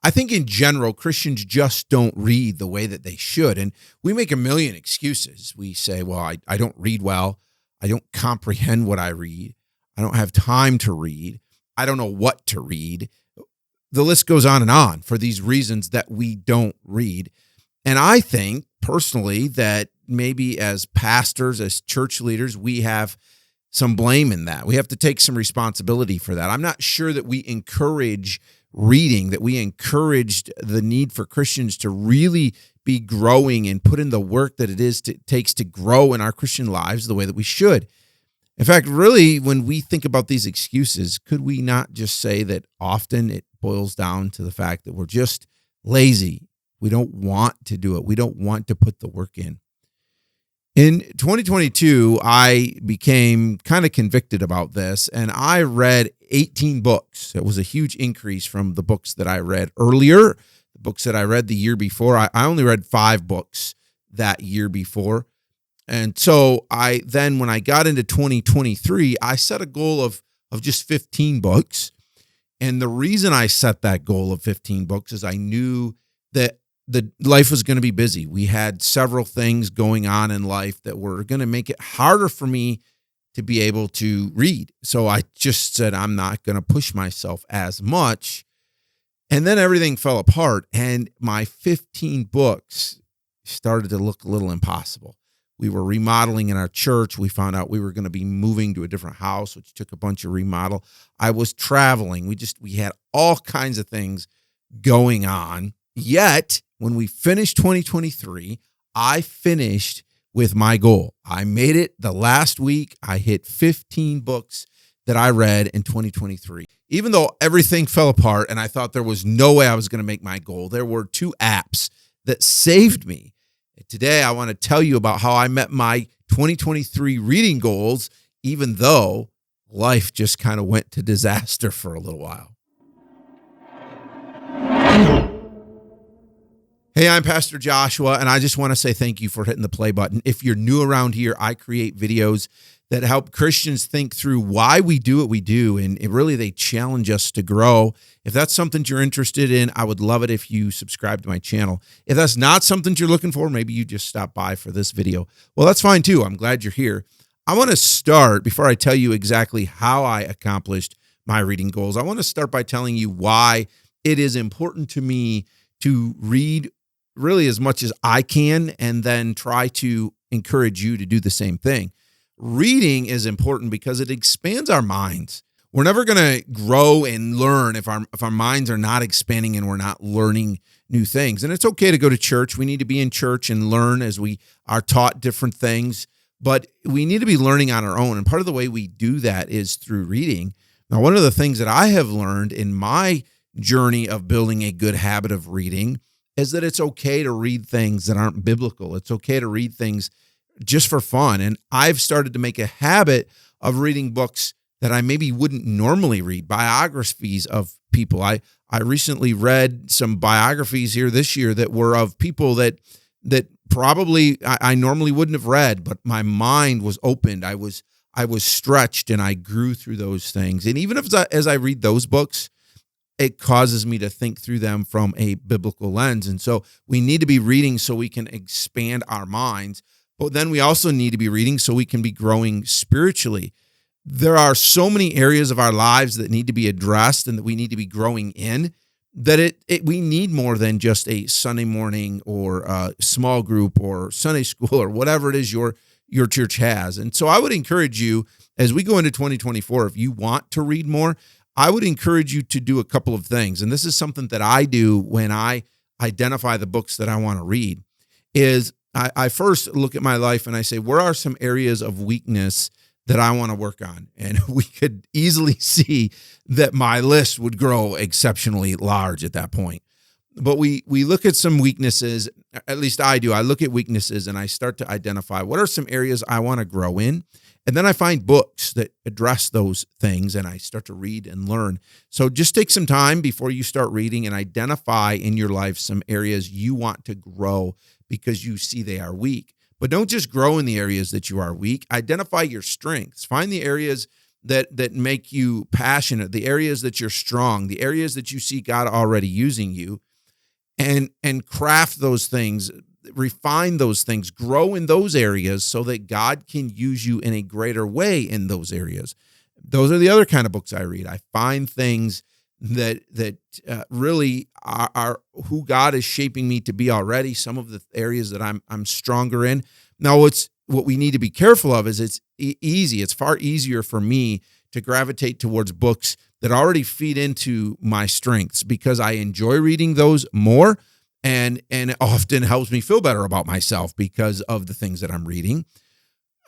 I think in general, Christians just don't read the way that they should. And we make a million excuses. We say, well, I don't read well. I don't comprehend what I read. I don't have time to read. I don't know what to read. The list goes on for these reasons that we don't read. And I think personally that maybe as pastors, as church leaders, we have some blame in that. We have to take some responsibility for that. I'm not sure that we encourage reading, that we encouraged the need for Christians to really be growing and put in the work that it takes to grow in our Christian lives the way that we should. In fact, really, when we think about these excuses, could we not just say that often it boils down to the fact that we're just lazy? We don't want to do it. We don't want to put the work in. In 2022, I became kind of convicted about this, and I read 18 books. It was a huge increase from the books that I read earlier, the books that I read the year before. I only read 5 books that year before. And so when I got into 2023, I set a goal of just 15 books. And the reason I set that goal of 15 books is I knew that the life was going to be busy. We had several things going on in life that were going to make it harder for me to be able to read. So I just said, I'm not going to push myself as much. And then everything fell apart, and my 15 books started to look a little impossible. We were remodeling in our church. We found out we were going to be moving to a different house, which took a bunch of remodel. I was traveling. We had all kinds of things going on. Yet, when we finished 2023, I finished with my goal. I made it the last week. I hit 15 books that I read in 2023. Even though everything fell apart and I thought there was no way I was going to make my goal, there were 2 apps that saved me. Today, I want to tell you about how I met my 2023 reading goals, even though life just kind of went to disaster for a little while. Hey, I'm Pastor Joshua, and I just want to say thank you for hitting the play button. If you're new around here, I create videos that help Christians think through why we do what we do, and really they challenge us to grow. If that's something you're interested in, I would love it if you subscribe to my channel. If that's not something you're looking for, maybe you just stop by for this video. Well, that's fine too. I'm glad you're here. I want to start, before I tell you exactly how I accomplished my reading goals, I want to start by telling you why it is important to me to read really as much as I can and then try to encourage you to do the same thing. Reading is important because it expands our minds. We're never going to grow and learn if our minds are not expanding and we're not learning new things. And it's okay to go to church. We need to be in church and learn as we are taught different things, but we need to be learning on our own. And part of the way we do that is through reading. Now, one of the things that I have learned in my journey of building a good habit of reading is that it's okay to read things that aren't biblical. It's okay to read things just for fun. And I've started to make a habit of reading books that I maybe wouldn't normally read, biographies of people. I recently read some biographies here this year that were of people that probably I normally wouldn't have read, but my mind was opened. I was stretched and I grew through those things. And even as I read those books, it causes me to think through them from a biblical lens. And so we need to be reading so we can expand our minds. But then we also need to be reading so we can be growing spiritually. There are so many areas of our lives that need to be addressed and that we need to be growing in, that we need more than just a Sunday morning or a small group or Sunday school or whatever it is your church has. And so I would encourage you, as we go into 2024, if you want to read more, I would encourage you to do a couple of things. And this is something that I do when I identify the books that I want to read, is I first look at my life and I say, where are some areas of weakness that I want to work on? And we could easily see that my list would grow exceptionally large at that point. But we look at some weaknesses, at least I do. I look at weaknesses and I start to identify what are some areas I want to grow in. And then I find books that address those things and I start to read and learn. So just take some time before you start reading and identify in your life some areas you want to grow because you see they are weak. But don't just grow in the areas that you are weak. Identify your strengths. Find the areas that make you passionate, the areas that you're strong, the areas that you see God already using you, and craft those things, refine those things, grow in those areas so that God can use you in a greater way in those areas. Those are the other kind of books I read. I find things that really are who God is shaping me to be already, some of the areas that I'm stronger in. Now, what we need to be careful of is it's easy. It's far easier for me to gravitate towards books that already feed into my strengths because I enjoy reading those more, and it often helps me feel better about myself because of the things that I'm reading.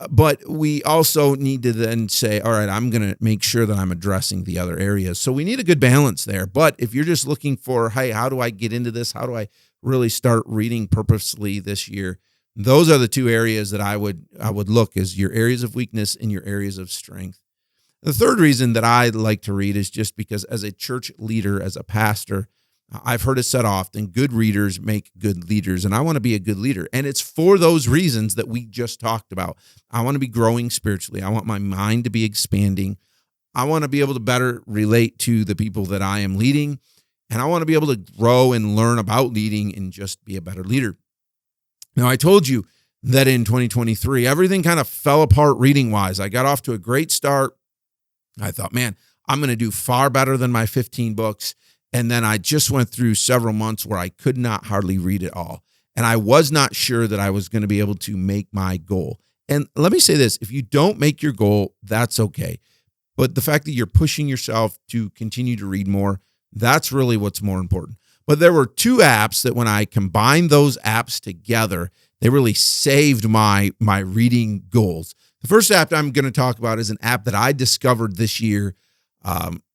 But we also need to then say, all right, I'm going to make sure that I'm addressing the other areas. So we need a good balance there. But if you're just looking for, hey, how do I get into this? How do I really start reading purposely this year? Those are the two areas that I would look as your areas of weakness and your areas of strength. The third reason that I like to read is just because as a church leader, as a pastor, I've heard it said often, good readers make good leaders, and I want to be a good leader. And it's for those reasons that we just talked about. I want to be growing spiritually. I want my mind to be expanding. I want to be able to better relate to the people that I am leading, and I want to be able to grow and learn about leading and just be a better leader. Now, I told you that in 2023, everything kind of fell apart reading-wise. I got off to a great start. I thought, man, I'm going to do far better than my 15 books. And then I just went through several months where I could not hardly read it all. And I was not sure that I was going to be able to make my goal. And let me say this, if you don't make your goal, that's okay. But the fact that you're pushing yourself to continue to read more, that's really what's more important. But there were two apps that when I combined those apps together, they really saved my reading goals. The first app I'm going to talk about is an app that I discovered this year.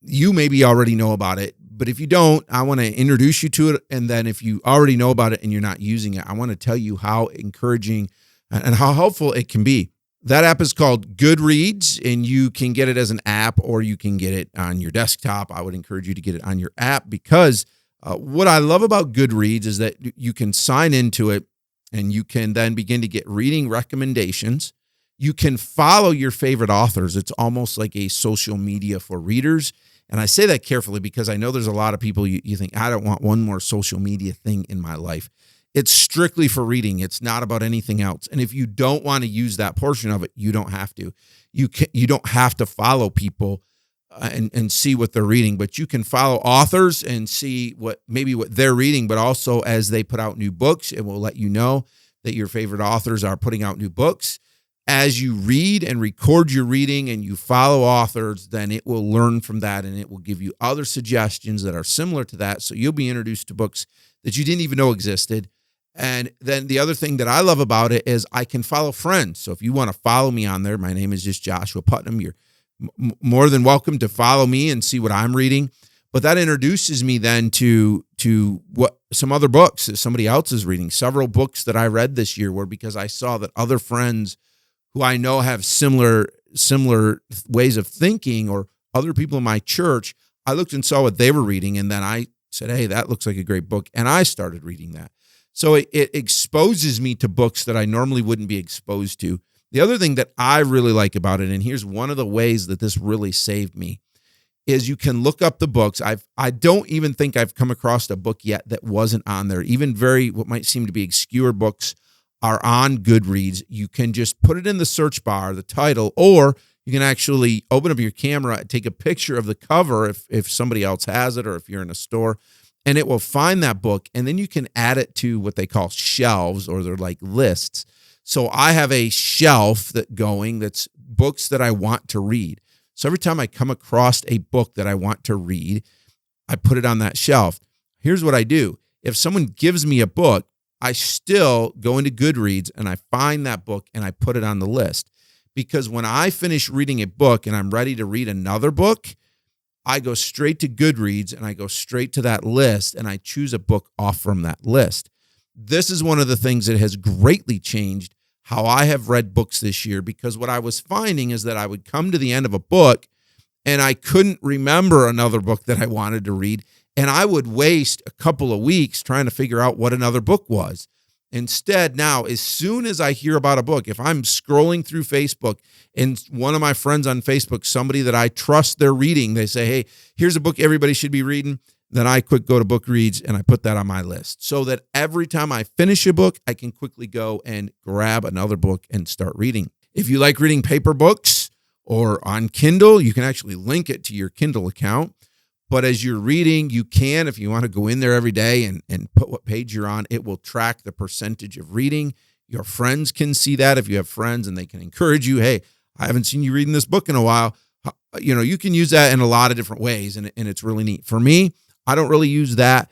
You maybe already know about it, but if you don't, I want to introduce you to it. And then if you already know about it and you're not using it, I want to tell you how encouraging and how helpful it can be. That app is called Goodreads, and you can get it as an app or you can get it on your desktop. I would encourage you to get it on your app because what I love about Goodreads is that you can sign into it and you can then begin to get reading recommendations. You can follow your favorite authors. It's almost like a social media for readers. And I say that carefully because I know there's a lot of people you think, I don't want one more social media thing in my life. It's strictly for reading. It's not about anything else. And if you don't want to use that portion of it, you don't have to. You don't have to follow people and see what they're reading, but you can follow authors and see what they're reading, but also as they put out new books, it will let you know that your favorite authors are putting out new books. As you read and record your reading and you follow authors, then it will learn from that and it will give you other suggestions that are similar to that. So you'll be introduced to books that you didn't even know existed. And then the other thing that I love about it is I can follow friends. So if you want to follow me on there, my name is just Joshua Putnam. You're more than welcome to follow me and see what I'm reading. But that introduces me then to what some other books that somebody else is reading. Several books that I read this year were because I saw that other friends who I know have similar ways of thinking, or other people in my church, I looked and saw what they were reading, and then I said, hey, that looks like a great book, and I started reading that. So it exposes me to books that I normally wouldn't be exposed to. The other thing that I really like about it, and here's one of the ways that this really saved me, is you can look up the books. I don't even think I've come across a book yet that wasn't on there. Even what might seem to be obscure books are on Goodreads. You can just put it in the search bar, the title, or you can actually open up your camera and take a picture of the cover if somebody else has it or if you're in a store, and it will find that book, and then you can add it to what they call shelves, or they're like lists. So I have a shelf that's books that I want to read. So every time I come across a book that I want to read, I put it on that shelf. Here's what I do. If someone gives me a book, I still go into Goodreads and I find that book and I put it on the list. Because when I finish reading a book and I'm ready to read another book, I go straight to Goodreads and I go straight to that list and I choose a book off from that list. This is one of the things that has greatly changed how I have read books this year, because what I was finding is that I would come to the end of a book and I couldn't remember another book that I wanted to read. And I would waste a couple of weeks trying to figure out what another book was. Instead, now, as soon as I hear about a book, if I'm scrolling through Facebook and one of my friends on Facebook, somebody that I trust they're reading, they say, hey, here's a book everybody should be reading, then I quick go to Goodreads and I put that on my list so that every time I finish a book, I can quickly go and grab another book and start reading. If you like reading paper books or on Kindle, you can actually link it to your Kindle account. But as you're reading, you can, if you want to go in there every day and put what page you're on, it will track the percentage of reading. Your friends can see that if you have friends, and they can encourage you, hey, I haven't seen you reading this book in a while. You can use that in a lot of different ways, and it's really neat. For me, I don't really use that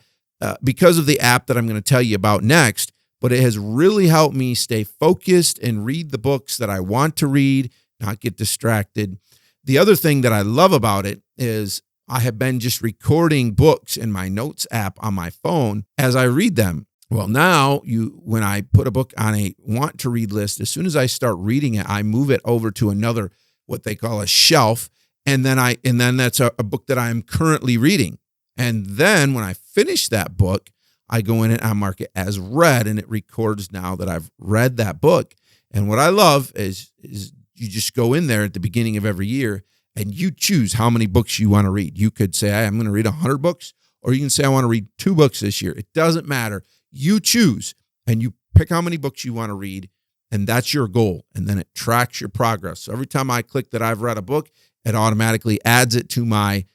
because of the app that I'm going to tell you about next, but it has really helped me stay focused and read the books that I want to read, not get distracted. The other thing that I love about it is I have been just recording books in my notes app on my phone as I read them. Well, now when I put a book on a want to read list, as soon as I start reading it, I move it over to another, what they call a shelf. And then that's a book that I am currently reading. And then when I finish that book, I go in and I mark it as read, and it records now that I've read that book. And what I love is you just go in there at the beginning of every year and you choose how many books you want to read. You could say, hey, I'm going to read 100 books, or you can say, I want to read 2 books this year. It doesn't matter. You choose, and you pick how many books you want to read, and that's your goal. And then it tracks your progress. So every time I click that I've read a book, it automatically adds it to my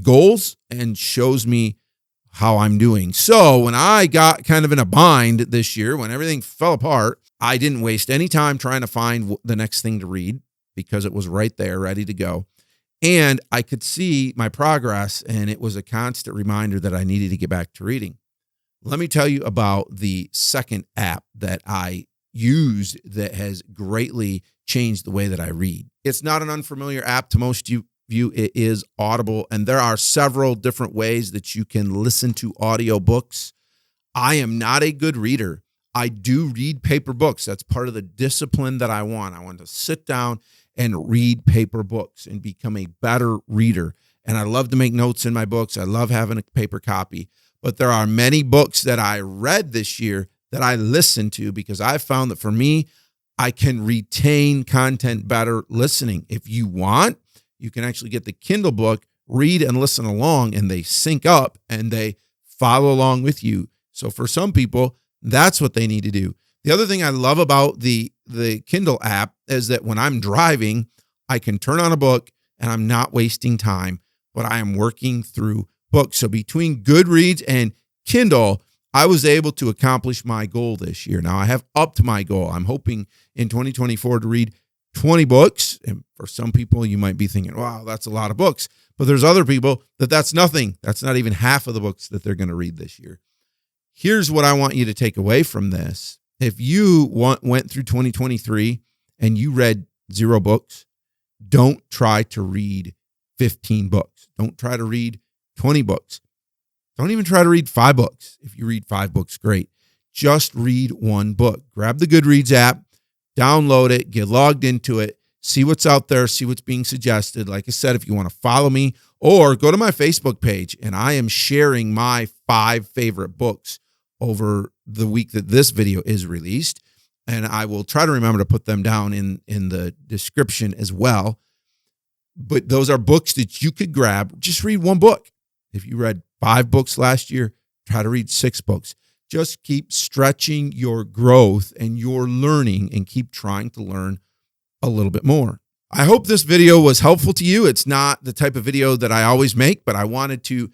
goals and shows me how I'm doing. So when I got kind of in a bind this year, when everything fell apart, I didn't waste any time trying to find the next thing to read, because it was right there, ready to go. And I could see my progress, and it was a constant reminder that I needed to get back to reading. Let me tell you about the second app that I used that has greatly changed the way that I read. It's not an unfamiliar app to most of you. It is Audible, and there are several different ways that you can listen to audiobooks. I am not a good reader. I do read paper books. That's part of the discipline that I want. I want to sit down and read paper books and become a better reader. And I love to make notes in my books. I love having a paper copy. But there are many books that I read this year that I listened to, because I found that for me, I can retain content better listening. If you want, you can actually get the Kindle book, read and listen along, and they sync up and they follow along with you. So for some people, that's what they need to do. The other thing I love about the Kindle app is that when I'm driving, I can turn on a book and I'm not wasting time, but I am working through books. So between Goodreads and Kindle, I was able to accomplish my goal this year. Now I have upped my goal. I'm hoping in 2024 to read 20 books. And for some people, you might be thinking, wow, that's a lot of books. But there's other people that's nothing. That's not even half of the books that they're going to read this year. Here's what I want you to take away from this. If you went through 2023 and you read 0 books, don't try to read 15 books. Don't try to read 20 books. Don't even try to read 5 books. If you read 5 books, great. Just read 1 book. Grab the Goodreads app, download it, get logged into it, see what's out there, see what's being suggested. Like I said, if you want to follow me, or go to my Facebook page, and I am sharing my 5 favorite books over the week that this video is released. And I will try to remember to put them down in the description as well. But those are books that you could grab. Just read 1 book. If you read 5 books last year, try to read 6 books. Just keep stretching your growth and your learning, and keep trying to learn a little bit more. I hope this video was helpful to you. It's not the type of video that I always make, but I wanted to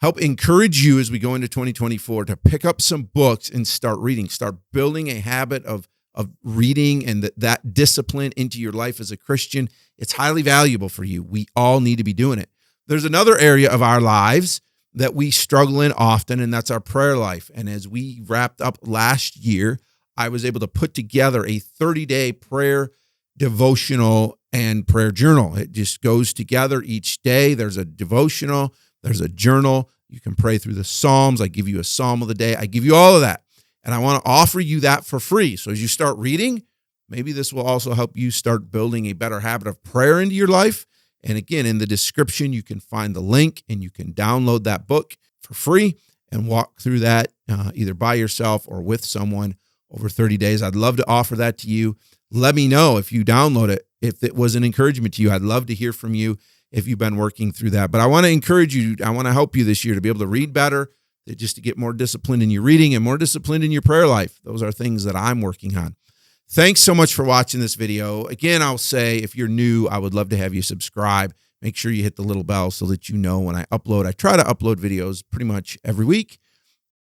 help encourage you as we go into 2024 to pick up some books and start reading. Start building a habit of reading, and that discipline into your life as a Christian. It's highly valuable for you. We all need to be doing it. There's another area of our lives that we struggle in often, and that's our prayer life. And as we wrapped up last year, I was able to put together a 30-day prayer devotional and prayer journal. It just goes together each day. There's a devotional, there's a journal. You can pray through the Psalms. I give you a Psalm of the day. I give you all of that. And I want to offer you that for free. So as you start reading, maybe this will also help you start building a better habit of prayer into your life. And again, in the description, you can find the link, and you can download that book for free. and walk through that either by yourself or with someone over 30 days. I'd love to offer that to you. Let me know if you download it, if it was an encouragement to you. I'd love to hear from you if you've been working through that. But I want to encourage you, I want to help you this year to be able to read better, just to get more disciplined in your reading and more disciplined in your prayer life. Those are things that I'm working on. Thanks so much for watching this video. Again, I'll say if you're new, I would love to have you subscribe. Make sure you hit the little bell so that you know when I upload. I try to upload videos pretty much every week.